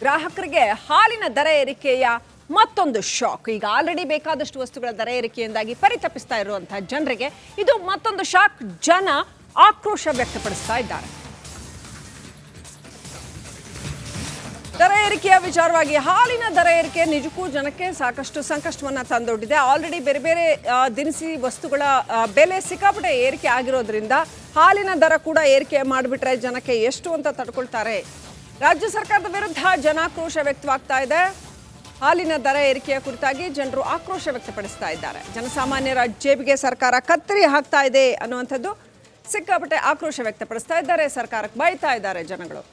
ಗ್ರಾಹಕರಿಗೆ ಹಾಲಿನ ದರ ಏರಿಕೆಯ ಮತ್ತೊಂದು ಶಾಕ್. ಈಗ ಆಲ್ರೆಡಿ ಬೇಕಾದಷ್ಟು ವಸ್ತುಗಳ ದರ ಏರಿಕೆಯಿಂದಾಗಿ ಪರಿತಪಿಸ್ತಾ ಇರುವಂತಹ ಜನರಿಗೆ ಇದು ಮತ್ತೊಂದು ಶಾಕ್. ಜನ ಆಕ್ರೋಶ ವ್ಯಕ್ತಪಡಿಸ್ತಾ ಇದ್ದಾರೆ. ದರ ಏರಿಕೆಯ ವಿಚಾರವಾಗಿ ಹಾಲಿನ ದರ ಏರಿಕೆ ನಿಜಕ್ಕೂ ಜನಕ್ಕೆ ಸಾಕಷ್ಟು ಸಂಕಷ್ಟವನ್ನ ತಂದೊಡ್ಡಿದೆ. ಆಲ್ರೆಡಿ ಬೇರೆ ಬೇರೆ ದಿನಸಿ ವಸ್ತುಗಳ ಬೆಲೆ ಸಿಕ್ಕಾಪಟ್ಟೆ ಏರಿಕೆ ಆಗಿರೋದ್ರಿಂದ ಹಾಲಿನ ದರ ಕೂಡ ಏರಿಕೆ ಮಾಡಿಬಿಟ್ರೆ ಜನಕ್ಕೆ ಎಷ್ಟು ಅಂತ ತಡ್ಕೊಳ್ತಾರೆ. ರಾಜ್ಯ ಸರ್ಕಾರದ ವಿರುದ್ಧ ಜನಾಕ್ರೋಶ ವ್ಯಕ್ತವಾಗ್ತಾ ಇದೆ. ಹಾಲಿನ ದರ ಏರಿಕೆಯ ಕುರಿತಾಗಿ ಜನರು ಆಕ್ರೋಶ ವ್ಯಕ್ತಪಡಿಸ್ತಾ ಇದ್ದಾರೆ. ಜನಸಾಮಾನ್ಯರ ಜೇಬಿಗೆ ಸರ್ಕಾರ ಕತ್ತರಿ ಹಾಕ್ತಾ ಇದೆ ಅನ್ನುವಂಥದ್ದು ಸಿಕ್ಕಾಪಟ್ಟೆ ಆಕ್ರೋಶ ವ್ಯಕ್ತಪಡಿಸ್ತಾ ಇದ್ದಾರೆ. ಸರ್ಕಾರಕ್ಕೆ ಬೈತಾ ಇದ್ದಾರೆ ಜನಗಳು.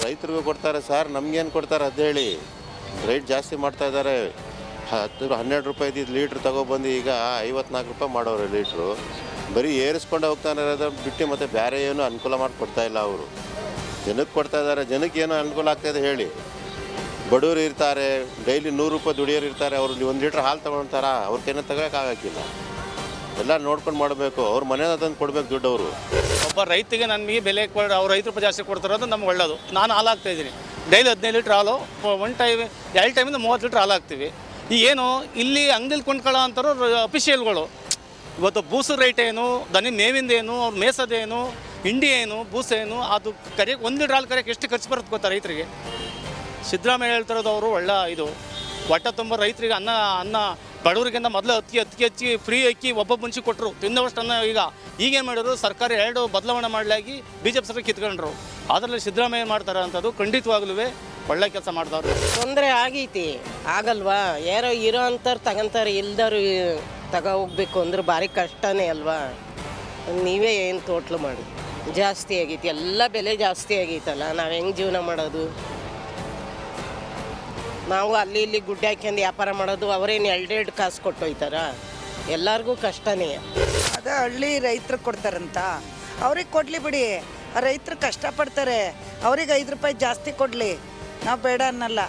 ರೈತರಿಗೂ ಕೊಡ್ತಾರೆ ಸರ್, ನಮ್ಗೇನು ಕೊಡ್ತಾರೆ ಅದು ಹೇಳಿ. ರೇಟ್ ಜಾಸ್ತಿ ಮಾಡ್ತಾ ಇದ್ದಾರೆ. 12 ರೂಪಾಯಿ ಲೀಟ್ರ್ ತಗೊಬಂದು ಈಗ 54 ರೂಪಾಯಿ ಮಾಡೋರು ಲೀಟ್ರು. ಬರೀ ಏರಿಸ್ಕೊಂಡು ಹೋಗ್ತಾನೆ ಇರೋದು ಬಿಟ್ಟು ಮತ್ತೆ ಬೇರೆ ಏನು ಅನುಕೂಲ ಮಾಡಿಕೊಡ್ತಾ ಇಲ್ಲ ಅವರು. ಜನಕ್ಕೆ ಕೊಡ್ತಾ ಇದ್ದಾರೆ. ಜನಕ್ಕೆ ಏನು ಅನುಕೂಲ ಆಗ್ತಾಯಿದೆ ಹೇಳಿ. ಬಡವರು ಇರ್ತಾರೆ, ಡೈಲಿ 100 ರೂಪಾಯಿ ದುಡಿಯೋರು ಇರ್ತಾರೆ. ಅವರು 1 ಲೀಟ್ರ್ ಹಾಲು ತೊಗೊಳ್ತಾರ, ಅವ್ರಿಗೇನೋ ತಗೋಕ್ಕಾಗಕ್ಕಿಲ್ಲ. ಎಲ್ಲ ನೋಡ್ಕೊಂಡು ಮಾಡಬೇಕು. ಅವ್ರ ಮನೇನ ತಂದು ಕೊಡ್ಬೇಕು ದುಡ್ಡು. ಅವರು ಒಬ್ಬ ರೈತಿಗೆ ನನಗೆ ಬೆಲೆ ಕೊಡ ಅವ್ರು 5 ರೂಪಾಯಿ ಜಾಸ್ತಿ ಕೊಡ್ತಾರೋದು ನಮ್ಗೆ ಒಳ್ಳೆಯದು. ನಾನು ಹಾಲು ಹಾಕ್ತಾಯಿದ್ದೀನಿ ಡೈಲಿ 15 ಲೀಟ್ರ್ ಹಾಲು. 2 ಟೈಮಿಂದ 30 ಲೀಟ್ರ್ ಹಾಲು ಹಾಕ್ತೀವಿ. ಏನು ಇಲ್ಲಿ ಅಂಗಡಿಲಿ ಕೊಂಡ್ಕೊಳ್ಳೋ ಅಂತಾರೋ ಅಫಿಷಿಯಲ್ಗಳು ಇವತ್ತು ಬೂಸು ರೇಟ್ ಏನು, ದನಿ ಮೇವಿಂದೇನು, ಅವ್ರು ಮೇಸೋದೇನು, ಹಿಂಡಿ ಏನು, ಬೂಸ ಏನು, ಅದು ಕರೆಯಕ್ಕೆ 1 ಲೀಟ್ರ್ ಹಾಲು ಕರೆಯಕ್ಕೆ ಎಷ್ಟು ಖರ್ಚು ಬರುತ್ತೆ ಗೊತ್ತಾ ರೈತರಿಗೆ. ಸಿದ್ದರಾಮಯ್ಯ ಹೇಳ್ತಿರೋದು ಅವರು ಒಳ್ಳೆ ಇದು ಹೊಟ್ಟೆ ತುಂಬ ರೈತರಿಗೆ ಅನ್ನ ಬಡವರಿಗಿಂತ ಮೊದಲು ಅಕ್ಕಿ ಫ್ರೀ ಅಕ್ಕಿ ಒಬ್ಬ ಮುಂಚೆ ಕೊಟ್ಟರು ತಿನ್ನೋಷ್ಟು ಅನ್ನ. ಈಗೇನು ಮಾಡಿದ್ರು ಸರ್ಕಾರ 2 ಬದಲಾವಣೆ ಮಾಡಲಾಗಿ BJP ಸರ್ಕಾರ ಕಿತ್ಕೊಂಡ್ರು. ಅದರಲ್ಲಿ ಸಿದ್ದರಾಮಯ್ಯ ಮಾಡ್ತಾರೆ ಅಂಥದ್ದು ಖಂಡಿತವಾಗ್ಲೂ ಒಳ್ಳೆ ಕೆಲಸ ಮಾಡ್ದವ್ರು. ತೊಂದರೆ ಆಗೈತಿ ಆಗಲ್ವಾ. ಯಾರೋ ಇರೋ ಅಂಥವ್ರು ತಗೊಂತಾರೆ, ಇಲ್ದವ್ರು ತಗೋ ಹೋಗ್ಬೇಕು ಅಂದ್ರೆ ಭಾರಿ ಕಷ್ಟನೇ ಅಲ್ವಾ. ನೀವೇ ಏನು ಟೋಟ್ಲು ಮಾಡಿ ಜಾಸ್ತಿ ಆಗೈತಿ, ಎಲ್ಲ ಬೆಲೆ ಜಾಸ್ತಿ ಆಗೈತಲ್ಲ. ನಾವು ಹೆಂಗೆ ಜೀವನ ಮಾಡೋದು? ನಾವು ಅಲ್ಲಿ ಇಲ್ಲಿ ಗುಡ್ಡೆ ಹಾಕ್ಯಂಡು ವ್ಯಾಪಾರ ಮಾಡೋದು. ಅವರೇನು 2 ಕಾಸು ಕೊಟ್ಟೋಯ್ತಾರ? ಎಲ್ಲರಿಗೂ ಕಷ್ಟನೇ. ಅದೇ ಹಳ್ಳಿ ರೈತರಿಗೆ ಕೊಡ್ತಾರಂತ ಅವ್ರಿಗೆ ಕೊಡಲಿ ಬಿಡಿ. ರೈತರು ಕಷ್ಟಪಡ್ತಾರೆ, ಅವ್ರಿಗೆ 5 ರೂಪಾಯಿ ಜಾಸ್ತಿ ಕೊಡಲಿ, ನಾವು ಬೇಡ ಅನ್ನಲ್ಲ.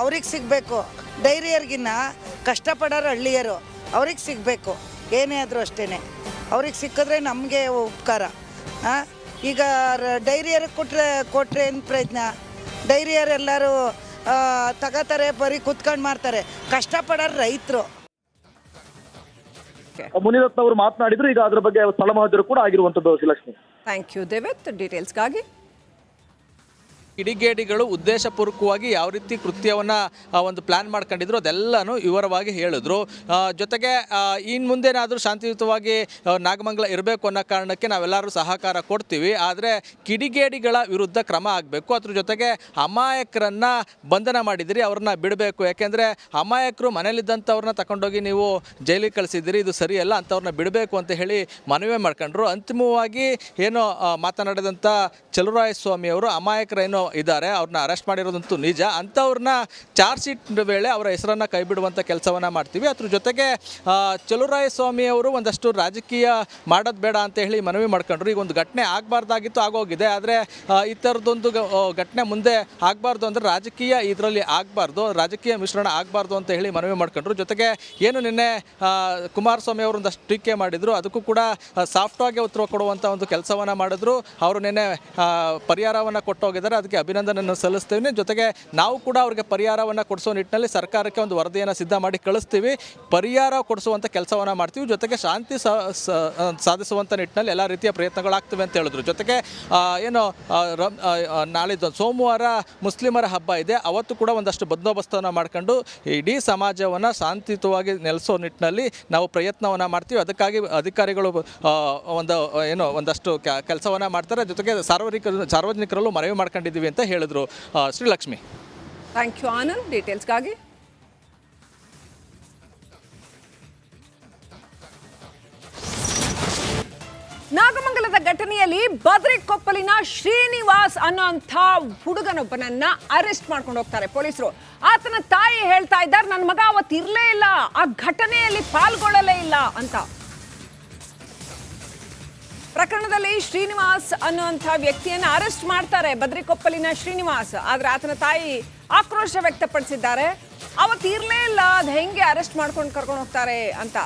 ಅವ್ರಿಗೆ ಸಿಗಬೇಕು. ಡೈರಿಯರ್ಗಿನ್ನ ಕಷ್ಟಪಡೋರು ಹಳ್ಳಿಯರು, ಅವ್ರಿಗೆ ಸಿಗಬೇಕು. ಏನೇ ಆದರೂ ಅಷ್ಟೇ, ಅವ್ರಿಗೆ ಸಿಕ್ಕಿದ್ರೆ ನಮಗೆ ಉಪಕಾರ. ಈಗ ಡೈರಿಯರಿಗೆ ಕೊಟ್ಟರೆ ಏನು ಪ್ರಯತ್ನ? ಡೈರಿಯರ್ ಎಲ್ಲರೂ ತಗೋತಾರೆ, ಬರೀ ಕುತ್ಕೊಂಡು ಮಾಡ್ತಾರೆ. ಕಷ್ಟಪಡೋರು ರೈತರು. ಮುನಿರತ್ನ ಅವರು ಮಾತನಾಡಿದ್ರು. ಈಗ ಅದರ ಬಗ್ಗೆ ಸ್ಥಳ ಮಹಜರು ಕೂಡ ಆಗಿರುವಂತದ್ದು. Srilakshmi, thank you Devith. ಡೀಟೇಲ್ಸ್ಗಾಗಿ ಕಿಡಿಗೇಡಿಗಳು ಉದ್ದೇಶಪೂರ್ವಕವಾಗಿ ಯಾವ ರೀತಿ ಕೃತ್ಯವನ್ನು ಒಂದು ಪ್ಲ್ಯಾನ್ ಮಾಡ್ಕೊಂಡಿದ್ರು ಅದೆಲ್ಲನೂ ವಿವರವಾಗಿ ಹೇಳಿದ್ರು. ಜೊತೆಗೆ ಇನ್ನು ಮುಂದೇನಾದರೂ ಶಾಂತಿಯುತವಾಗಿ ನಾಗಮಂಗಲ ಇರಬೇಕು ಅನ್ನೋ ಕಾರಣಕ್ಕೆ ನಾವೆಲ್ಲರೂ ಸಹಕಾರ ಕೊಡ್ತೀವಿ. ಆದರೆ ಕಿಡಿಗೇಡಿಗಳ ವಿರುದ್ಧ ಕ್ರಮ ಆಗಬೇಕು. ಅದ್ರ ಜೊತೆಗೆ ಅಮಾಯಕರನ್ನು ಬಂಧನ ಮಾಡಿದಿರಿ, ಅವ್ರನ್ನ ಬಿಡಬೇಕು. ಯಾಕೆಂದರೆ ಅಮಾಯಕರು ಮನೇಲಿದ್ದಂಥವ್ರನ್ನ ತಗೊಂಡೋಗಿ ನೀವು ಜೈಲಿಗೆ ಕಳಿಸಿದ್ದೀರಿ, ಇದು ಸರಿಯಲ್ಲ, ಅಂಥವ್ರನ್ನ ಬಿಡಬೇಕು ಅಂತ ಹೇಳಿ ಮನವಿ ಮಾಡ್ಕೊಂಡ್ರು. ಅಂತಿಮವಾಗಿ ಏನೋ ಮಾತನಾಡಿದಂಥ ಚಲುವರಾಯಸ್ವಾಮಿ ಅವರು ಅಮಾಯಕರೇನೋ ಇದ್ದಾರೆ, ಅವ್ರನ್ನ ಅರೆಸ್ಟ್ ಮಾಡಿರೋದಂತೂ ನಿಜ. ಅಂಥವ್ರನ್ನ ಚಾರ್ಜ್ ಶೀಟ್ ವೇಳೆ ಅವರ ಹೆಸರನ್ನು ಕೈ ಬಿಡುವಂಥ ಕೆಲಸವನ್ನು ಮಾಡ್ತೀವಿ. ಅದ್ರ ಜೊತೆಗೆ ಚಲುವರಾಯಸ್ವಾಮಿ ಅವರು ಒಂದಷ್ಟು ರಾಜಕೀಯ ಮಾಡೋದು ಬೇಡ ಅಂತ ಹೇಳಿ ಮನವಿ ಮಾಡ್ಕೊಂಡ್ರು. ಈಗ ಒಂದು ಘಟನೆ ಆಗಬಾರ್ದಾಗಿತ್ತು, ಆಗೋಗಿದೆ. ಆದರೆ ಈ ಥರದೊಂದು ಘಟನೆ ಮುಂದೆ ಆಗಬಾರ್ದು ಅಂದರೆ ರಾಜಕೀಯ ಇದರಲ್ಲಿ ಆಗಬಾರ್ದು, ರಾಜಕೀಯ ಮಿಶ್ರಣ ಆಗಬಾರ್ದು ಅಂತ ಹೇಳಿ ಮನವಿ ಮಾಡ್ಕೊಂಡ್ರು. ಜೊತೆಗೆ ಏನು ನಿನ್ನೆ ಕುಮಾರಸ್ವಾಮಿ ಅವರು ಒಂದಷ್ಟು ಟೀಕೆ ಮಾಡಿದರು, ಅದಕ್ಕೂ ಕೂಡ ಸಾಫ್ಟಾಗಿ ಉತ್ತರ ಕೊಡುವಂಥ ಒಂದು ಕೆಲಸವನ್ನು ಮಾಡಿದ್ರು. ಅವರು ನಿನ್ನೆ ಪರಿಹಾರವನ್ನು ಕೊಟ್ಟೋಗಿದ್ದಾರೆ, ಅದಕ್ಕೆ ಅಭಿನಂದನೆಯನ್ನು ಸಲ್ಲಿಸ್ತೀವಿ. ಜೊತೆಗೆ ನಾವು ಕೂಡ ಅವರಿಗೆ ಪರಿಹಾರವನ್ನು ಕೊಡಿಸೋ ನಿಟ್ಟಿನಲ್ಲಿ ಸರ್ಕಾರಕ್ಕೆ ಒಂದು ವರದಿಯನ್ನು ಸಿದ್ಧ ಮಾಡಿ ಕಳಿಸ್ತೀವಿ. ಪರಿಹಾರ ಕೊಡಿಸುವಂಥ ಕೆಲಸವನ್ನು ಮಾಡ್ತೀವಿ. ಜೊತೆಗೆ ಶಾಂತಿ ಸಾಧಿಸುವಂಥ ನಿಟ್ಟಿನಲ್ಲಿ ಎಲ್ಲ ರೀತಿಯ ಪ್ರಯತ್ನಗಳಾಗ್ತವೆ ಅಂತ ಹೇಳಿದ್ರು. ಜೊತೆಗೆ ಏನು ನಾಳಿದ್ದು ಸೋಮವಾರ ಮುಸ್ಲಿಮರ ಹಬ್ಬ ಇದೆ, ಅವತ್ತು ಕೂಡ ಒಂದಷ್ಟು ಬಂದೋಬಸ್ತನ್ನು ಮಾಡ್ಕೊಂಡು ಇಡೀ ಸಮಾಜವನ್ನು ಶಾಂತಿಯುತವಾಗಿ ನೆಲೆಸೋ ನಿಟ್ಟಿನಲ್ಲಿ ನಾವು ಪ್ರಯತ್ನವನ್ನು ಮಾಡ್ತೀವಿ. ಅದಕ್ಕಾಗಿ ಅಧಿಕಾರಿಗಳು ಒಂದಷ್ಟು ಕೆಲಸವನ್ನು ಮಾಡ್ತಾರೆ. ಜೊತೆಗೆ ಸಾರ್ವಜನಿಕರಲ್ಲೂ ಮನವಿ ಮಾಡ್ಕೊಂಡಿದ್ದೀವಿ ಅಂತ ಹೇಳಿದ್ರು. Srilakshmi, thank you Anand. ಡೀಟೇಲ್ಸ್ಗಾಗಿ ನಾಗಮಂಗಲದ ಘಟನೆಯಲ್ಲಿ ಬದ್ರಿಕೊಪ್ಪಲಿನ ಶ್ರೀನಿವಾಸ್ ಅನ್ನೋಂಥ ಹುಡುಗನೊಬ್ಬನನ್ನ ಅರೆಸ್ಟ್ ಮಾಡ್ಕೊಂಡು ಹೋಗ್ತಾರೆ ಪೊಲೀಸರು. ಆತನ ತಾಯಿ ಹೇಳ್ತಾ ಇದ್ದಾರೆ, ನನ್ನ ಮಗ ಅವತ್ತು ಇರಲೇ ಇಲ್ಲ, ಆ ಘಟನೆಯಲ್ಲಿ ಪಾಲ್ಗೊಳ್ಳಲೇ ಇಲ್ಲ ಅಂತ. ಪ್ರಕರಣದಲ್ಲಿ ಶ್ರೀನಿವಾಸ್ ಅನ್ನುವಂಥ ವ್ಯಕ್ತಿಯನ್ನು ಅರೆಸ್ಟ್ ಮಾಡ್ತಾರೆ, ಬದ್ರಿಕೊಪ್ಪಲಿನ ಶ್ರೀನಿವಾಸ್. ಆದರೆ ಆತನ ತಾಯಿ ಆಕ್ರೋಶ ವ್ಯಕ್ತಪಡಿಸಿದ್ದಾರೆ. ಅವತ್ತು ಇರಲೇ ಇಲ್ಲ, ಅದು ಹೆಂಗೆ ಅರೆಸ್ಟ್ ಮಾಡ್ಕೊಂಡು ಕರ್ಕೊಂಡು ಹೋಗ್ತಾರೆ ಅಂತ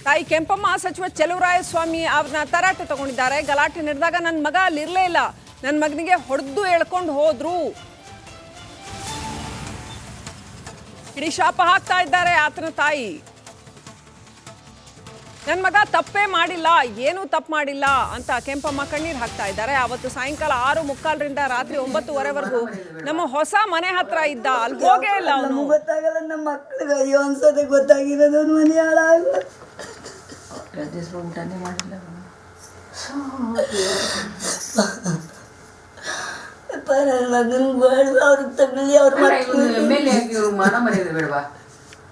ತಾಯಿ ಕೆಂಪಮ್ಮ ಸಚಿವ ಚೆಲುವರಾಯಸ್ವಾಮಿ ಅವ್ರನ್ನ ತರಾಟೆ ತಗೊಂಡಿದ್ದಾರೆ. ಗಲಾಟೆ ನಡೆದಾಗ ನನ್ನ ಮಗ ಅಲ್ಲಿ ಇರಲೇ ಇಲ್ಲ, ನನ್ನ ಮಗನಿಗೆ ಹೊಡೆದು ಎಳ್ಕೊಂಡು ಹೋದ್ರು, ಇಡೀ ಶಾಪ ಹಾಕ್ತಾ ಇದ್ದಾರೆ ಆತನ ತಾಯಿ. ನನ್ನ ಮಗ ತಪ್ಪೇ ಮಾಡಿಲ್ಲ, ಏನೂ ತಪ್ಪು ಮಾಡಿಲ್ಲ ಅಂತ ಕೆಂಪಮ್ಮ ಕಣ್ಣೀರು ಹಾಕ್ತಾ ಇದ್ದಾರೆ. ಅವತ್ತು ಸಾಯಂಕಾಲ 6:45ರಿಂದ ರಾತ್ರಿ 9:30ವರೆಗೂ ನಮ್ಮ ಹೊಸ ಮನೆ ಹತ್ರ ಇದ್ದ, ಅಲ್ಲಿ ಹೋಗೇ ಇಲ್ಲ ಅವನು. ಗೊತ್ತಾಗಲ್ಲ ನಮ್ಮ ಮಕ್ಕಳಿಗೆ ಅಯ್ಯೋ ಅನ್ಸೋದೆ ಗೊತ್ತಾಗಿರೋದು ಒಂದು ಮನೆ ಹಾಳಾಗ ಊಟನೇ ಮಾಡಿಲ್ಲ ಅವ್ರಿಗೆ ತಗಲಿ ಅವ್ರ ಮಾನ ಮರ್ಯಾದೆ ಬೇಡವಾ,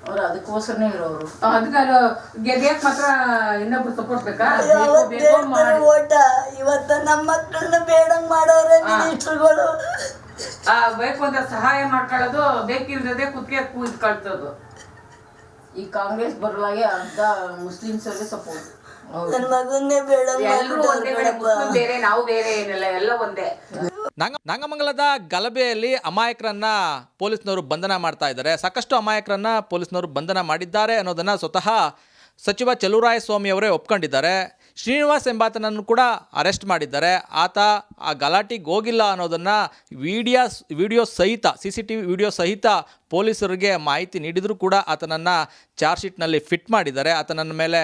ಅವ್ರು ಅದಕ್ಕೋಸ್ಕರನೇ ಇರೋರು. ಅದಕ್ಕೆ ಗೆದ್ಯಕ್ ಮಾತ್ರ ಇನ್ನೊಬ್ರು ಸಪೋರ್ಟ್ ಬೇಕಾ? ಓಟ ಇವತ್ತ ನಮ್ಮ ಮಕ್ಕಳನ್ನ ಬೇಡಂಗ್ ಮಾಡೋರೆ ಮಿನಿಸ್ಟರ್ಗಳು. ಬೇಕು ಅಂತ ಸಹಾಯ ಮಾಡ್ಕೊಳ್ಳೋದು, ಬೇಕಿಲ್ಲದೆ ಕುತ್ತಿಗೆ ಕೂತ್ಕೊಳ್ತದ್ದು. ಈ ಕಾಂಗ್ರೆಸ್ ಬರಲಾಗೆ ಅರ್ಧ ಮುಸ್ಲಿಮ್ಸ್ ಅವ್ರಿಗೆ ಸಪೋರ್ಟ್. ನನ್ನ ಮಗನ್ನೇ ಬೇಡಂಗ್ ಎಲ್ಲರೂ ಒಂದೇ ಬೇಡ, ಮುಸ್ಲಿಂ ಬೇರೆ ನಾವು ಬೇರೆ ಏನಿಲ್ಲ, ಎಲ್ಲ ಒಂದೇ. ನಾಗಮಂಗಲದ ಗಲಭೆಯಲ್ಲಿ ಅಮಾಯಕರನ್ನ ಪೊಲೀಸ್ನವರು ಬಂಧನ ಮಾಡ್ತಾ ಇದ್ದಾರೆ. ಸಾಕಷ್ಟು ಅಮಾಯಕರನ್ನ ಪೊಲೀಸ್ನವರು ಬಂಧನ ಮಾಡಿದ್ದಾರೆ ಅನ್ನೋದನ್ನು ಸ್ವತಃ ಸಚಿವ ಚೆಲುವರಾಯಸ್ವಾಮಿ ಅವರೇ ಒಪ್ಕೊಂಡಿದ್ದಾರೆ. ಶ್ರೀನಿವಾಸ್ ಎಂಬಾತನನ್ನು ಕೂಡ ಅರೆಸ್ಟ್ ಮಾಡಿದ್ದಾರೆ. ಆತ ಆ ಗಲಾಟೆಗೆ ಹೋಗಿಲ್ಲ ಅನ್ನೋದನ್ನು ವಿಡಿಯೋ ಸಹಿತ CCTV ವಿಡಿಯೋ ಸಹಿತ ಪೊಲೀಸರಿಗೆ ಮಾಹಿತಿ ನೀಡಿದರೂ ಕೂಡ ಆತನನ್ನು ಚಾರ್ಜ್ ಶೀಟ್ನಲ್ಲಿ ಫಿಟ್ ಮಾಡಿದ್ದಾರೆ. ಆತನ ಮೇಲೆ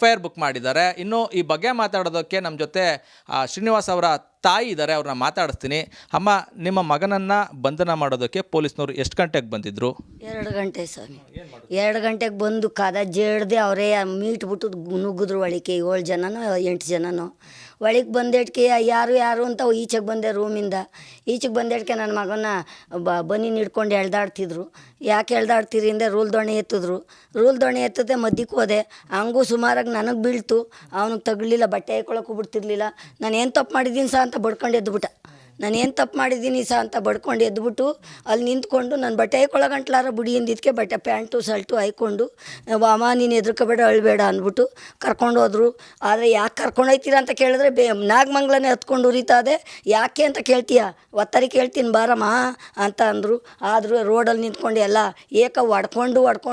FIR ಬುಕ್ ಮಾಡಿದ್ದಾರೆ. ಇನ್ನು ಈ ಬಗ್ಗೆ ಮಾತಾಡೋದಕ್ಕೆ ನಮ್ಮ ಜೊತೆ ಶ್ರೀನಿವಾಸ್ ಅವರ ತಾಯಿ ಇದ್ದಾರೆ, ಅವ್ರನ್ನ ಮಾತಾಡಿಸ್ತೀನಿ. ಅಮ್ಮ, ನಿಮ್ಮ ಮಗನನ್ನು ಬಂಧನ ಮಾಡೋದಕ್ಕೆ ಪೊಲೀಸ್ನವರು ಎಷ್ಟು ಗಂಟೆಗೆ ಬಂದಿದ್ದರು? 2 ಗಂಟೆ ಸ್ವಾಮಿ. 2 ಗಂಟೆಗೆ ಬಂದು ಕಾದ ಜೇಡ್ದೆ ಅವರೇ ಮೀಟ್ ಬಿಟ್ಟು ನುಗ್ಗಿದ್ರು ಒಳಗೆ. 7 ಜನನೋ 8 ಜನನೋ ಒಳಗೆ ಬಂದೇಟ್ಕೆ ಯಾರು ಅಂತ ಈಚೆಗೆ ಬಂದೆ ರೂಮಿಂದ. ಈಚೆಗೆ ಬಂದೇಟ್ಕೆ ನನ್ನ ಮಗನ ಬನ್ನಿ ಹಿಡ್ಕೊಂಡು ಎಳ್ದಾಡ್ತಿದ್ರು. ಯಾಕೆ ಎಳ್ದಾಡ್ತೀರಿ ಅಂದರೆ ರೂಲ್ ದೋಣಿ ಎತ್ತಿದ್ರು. ರೂಲ್ ದೋಣಿ ಎತ್ತದೆ ಮಧ್ಯಕ್ಕೆ ಹೋದೆ, ಹಂಗೂ ಸುಮಾರಾಗಿ ನನಗೆ ಬೀಳ್ತು. ಅವನಿಗೆ ತಗಲಿಲ್ಲ, ಬಟ್ಟೆ ಹಾಕೊಳಕ್ಕೂ ಬಿಡ್ತಿರ್ಲಿಲ್ಲ. ನಾನು ಏನು ತಪ್ಪು ಮಾಡಿದ್ದೀನಿ ಸಹ ಅಂತ ಬಡ್ಕೊಂಡು ಎದ್ದುಬಿಟ್ಟ. ನಾನು ಏನು ತಪ್ಪು ಮಾಡಿದ್ದೀನಿ ಸಹ ಅಂತ ಬಡ್ಕೊಂಡು ಎದ್ದುಬಿಟ್ಟು ಅಲ್ಲಿ ನಿಂತ್ಕೊಂಡು ನಾನು ಬಟ್ಟೆ ಹಾಕೊಳ್ಳೋಗಂಟ್ಲಾರ ಬುಡಿಯಿಂದಿದ್ದಕ್ಕೆ ಬಟ್ಟೆ ಪ್ಯಾಂಟು ಶರ್ಟು ಹಾಯ್ಕೊಂಡು, ಅಮ್ಮ ನೀನು ಹೆದರ್ಕೋಬೇಡ ಅಳಬೇಡ ಅಂದ್ಬಿಟ್ಟು ಕರ್ಕೊಂಡು ಹೋದ್ರು. ಆದರೆ ಯಾಕೆ ಕರ್ಕೊಂಡು ಹೋಗ್ತೀರ ಅಂತ ಕೇಳಿದ್ರೆ ನಾಗಮಂಗಲನೇ ಹತ್ಕೊಂಡು ಉರಿತಾದೆ, ಯಾಕೆ ಅಂತ ಕೇಳ್ತೀಯ, ಒತ್ತರಿ ಕೇಳ್ತೀನಿ ಬಾರಮ್ಮ ಅಂತ ಅಂದರು. ಆದರೂ ರೋಡಲ್ಲಿ ನಿಂತ್ಕೊಂಡು ಎಲ್ಲ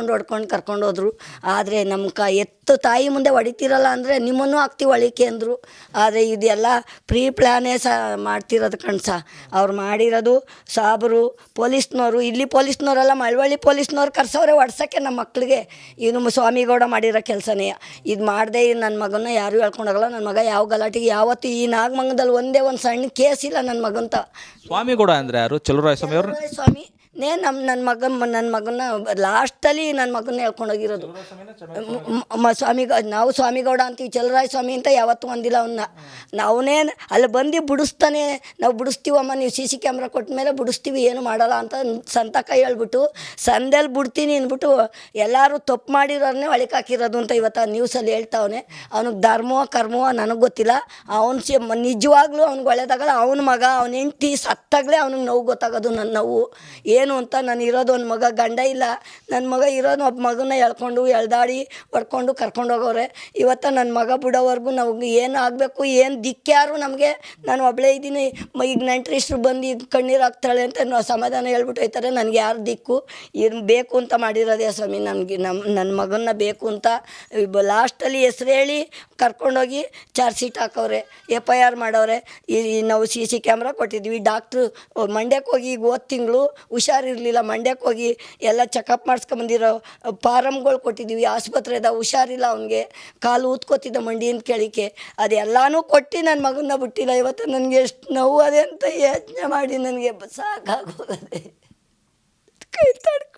ಹೊಡ್ಕೊಂಡು ಕರ್ಕೊಂಡು ಹೋದ್ರು. ಆದರೆ ನಮ್ಮ ಎತ್ತು ತಾಯಿ ಮುಂದೆ ಹೊಡಿತೀರಲ್ಲ ಅಂದರೆ ನಿಮ್ಮನ್ನು ಹಾಕ್ತೀವಿ ಒಳಿಕೆ ಅಂದರು. ಆದರೆ ಇದೆಲ್ಲ ಪ್ರೀ ಪ್ಲ್ಯಾನೇ ಮಾಡ್ತಿರೋದು ಕಣ್ಸ. ಅವ್ರು ಮಾಡಿರೋದು ಸಾಬರು ಪೊಲೀಸ್ನವರು, ಇಲ್ಲಿ ಪೊಲೀಸ್ನವರೆಲ್ಲ ಮಳವಳ್ಳಿ ಪೊಲೀಸ್ನವ್ರು ಕರ್ಸೋರೆ ಹೊಡ್ಸೋಕ್ಕೆ ನಮ್ಮ ಮಕ್ಕಳಿಗೆ. ಇದು ಸ್ವಾಮಿಗೌಡ ಮಾಡಿರೋ ಕೆಲಸನೇ. ಇದು ಮಾಡದೆ ನನ್ನ ಮಗನ ಯಾರೂ ಹೇಳ್ಕೊಂಡೋಗಲ್ಲ. ನನ್ನ ಮಗ ಯಾವ ಗಲಾಟೆಗೆ ಯಾವತ್ತು ಈ ನಾಗಮಂಗಲದಲ್ಲಿ ಒಂದೇ ಒಂದು ಸಣ್ಣ ಕೇಸ್ ಇಲ್ಲ ನನ್ನ ಮಗಂತ. ಸ್ವಾಮಿಗೌಡ ಅಂದರೆ ಯಾರು? ಚೆಲುವರಾಯಸ್ವಾಮಿ ಅವರು ಸ್ವಾಮಿ ನನ್ನ ಮಗನ ಲಾಸ್ಟಲ್ಲಿ ನನ್ನ ಮಗನ ಹೇಳ್ಕೊಂಡೋಗಿರೋದು. ನಾವು ಸ್ವಾಮಿಗೌಡ ಅಂತೀವಿ, ಚೆಲುವರಾಯ ಸ್ವಾಮಿ ಅಂತ ಯಾವತ್ತೂ ಒಂದಿಲ್ಲ ಅವನ್ನ. ನಾವೇ ಅಲ್ಲಿ ಬಂದು ಬಿಡಿಸ್ತಾನೆ, ನಾವು ಬಿಡಿಸ್ತೀವಮ್ಮ, ನೀವು CC ಕ್ಯಾಮ್ರಾ ಕೊಟ್ಟ ಮೇಲೆ ಬಿಡಿಸ್ತೀವಿ, ಏನು ಮಾಡಲ್ಲ ಅಂತ ಸಂತಕ ಹೇಳ್ಬಿಟ್ಟು ಸಂದೇಲಿ ಬಿಡ್ತೀನಿ ಅಂದ್ಬಿಟ್ಟು ಎಲ್ಲರೂ ತಪ್ಪು ಮಾಡಿರೋರನ್ನೇ ಒಳಗೆ ಹಾಕಿರೋದು ಅಂತ ಇವತ್ತು ನ್ಯೂಸಲ್ಲಿ ಹೇಳ್ತಾವನೆ. ಅವ್ನಿಗೆ ಧರ್ಮವೋ ಕರ್ಮವೋ ನನಗೆ ಗೊತ್ತಿಲ್ಲ. ಅವ್ನು ನಿಜವಾಗ್ಲೂ ಅವ್ನಿಗೆ ಒಳ್ಳೇದಾಗಲ್ಲ. ಅವನ ಮಗ ಅವನ ಹೆಂಡ್ತಿ ಸತ್ತಾಗಲೇ ಅವ್ನಿಗೆ ನೋವು ಗೊತ್ತಾಗೋದು. ನನ್ನ ನೋವು ಏನು ಅಂತ. ನಾನು ಇರೋದು ಒಂದು ಮಗ, ಗಂಡ ಇಲ್ಲ. ನನ್ನ ಮಗ ಇರೋದು ಒಬ್ಬ ಮಗನ ಎಳ್ಕೊಂಡು ಎಳ್ದಾಡಿ ಹೊಡ್ಕೊಂಡು ಕರ್ಕೊಂಡು ಹೋಗೋರೆ. ಇವತ್ತು ನನ್ನ ಮಗ ಬಿಡೋವರೆಗೂ ನಾವು ಏನು ಆಗಬೇಕು, ಏನು ದಿಕ್ಕ್ಯಾರು ನಮಗೆ. ನಾನು ಒಬ್ಬಳೇ ಇದ್ದೀನಿ. ಈಗ ನೆಂಟ್ರಿಸ್ಟ್ರು ಬಂದು ಕಣ್ಣೀರು ಹಾಕ್ತಾಳೆ ಅಂತ ನಾವು ಸಮಾಧಾನ ಹೇಳ್ಬಿಟ್ಟು ಹೋಯ್ತಾರೆ. ನನಗೆ ಯಾರು ದಿಕ್ಕು? ಏನು ಬೇಕು ಅಂತ ಮಾಡಿರೋದೇ ಸ್ವಾಮಿ. ನನಗೆ ನನ್ನ ಮಗನ್ನ ಬೇಕು ಅಂತ ಲಾಸ್ಟಲ್ಲಿ ಹೆಸ್ರು ಹೇಳಿ ಕರ್ಕೊಂಡೋಗಿ ಚಾರ್ಜ್ ಶೀಟ್ ಹಾಕವ್ರೆ, FIR ಮಾಡವ್ರೆ. ನಾವು CC ಕ್ಯಾಮ್ರಾ ಕೊಟ್ಟಿದ್ವಿ. ಡಾಕ್ಟ್ರು ಮಂಡ್ಯಕ್ಕೆ ಹೋಗಿ ಈಗ ಹೋದ ತಿಂಗಳು ಹುಷಾರಿರಲಿಲ್ಲ, ಮಂಡ್ಯಕ್ಕೆ ಹೋಗಿ ಎಲ್ಲ ಚೆಕಪ್ ಮಾಡಿಸ್ಕೊಂಬಂದಿರೋ ಫಾರಮ್ಗಳು ಕೊಟ್ಟಿದ್ದೀವಿ. ಆಸ್ಪತ್ರೆದ ಹುಷಾರಿಲ್ಲ, ಅವನಿಗೆ ಕಾಲು ಊದ್ಕೋತಿದ್ದ ಮಂಡಿಯಿಂದ ಕೆಳಿಕೆ. ಅದೆಲ್ಲನೂ ಕೊಟ್ಟು ನನ್ನ ಮಗನ್ನ ಬಿಟ್ಟಿಲ್ಲ. ಇವತ್ತು ನನಗೆ ಎಷ್ಟು ನೋವು ಅದೇ ಅಂತ ಯೋಚನೆ ಮಾಡಿ ನನಗೆ ಸಾಕಾಗೋಗದೆ. ಕೈ ತಡ್ಕೊ.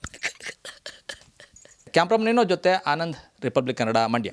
ಕ್ಯಾಮ್ರಾಮನ್ ಜೊತೆ ಆನಂದ್, ರಿಪಬ್ಲಿಕ್ ಕನ್ನಡ, ಮಂಡ್ಯ.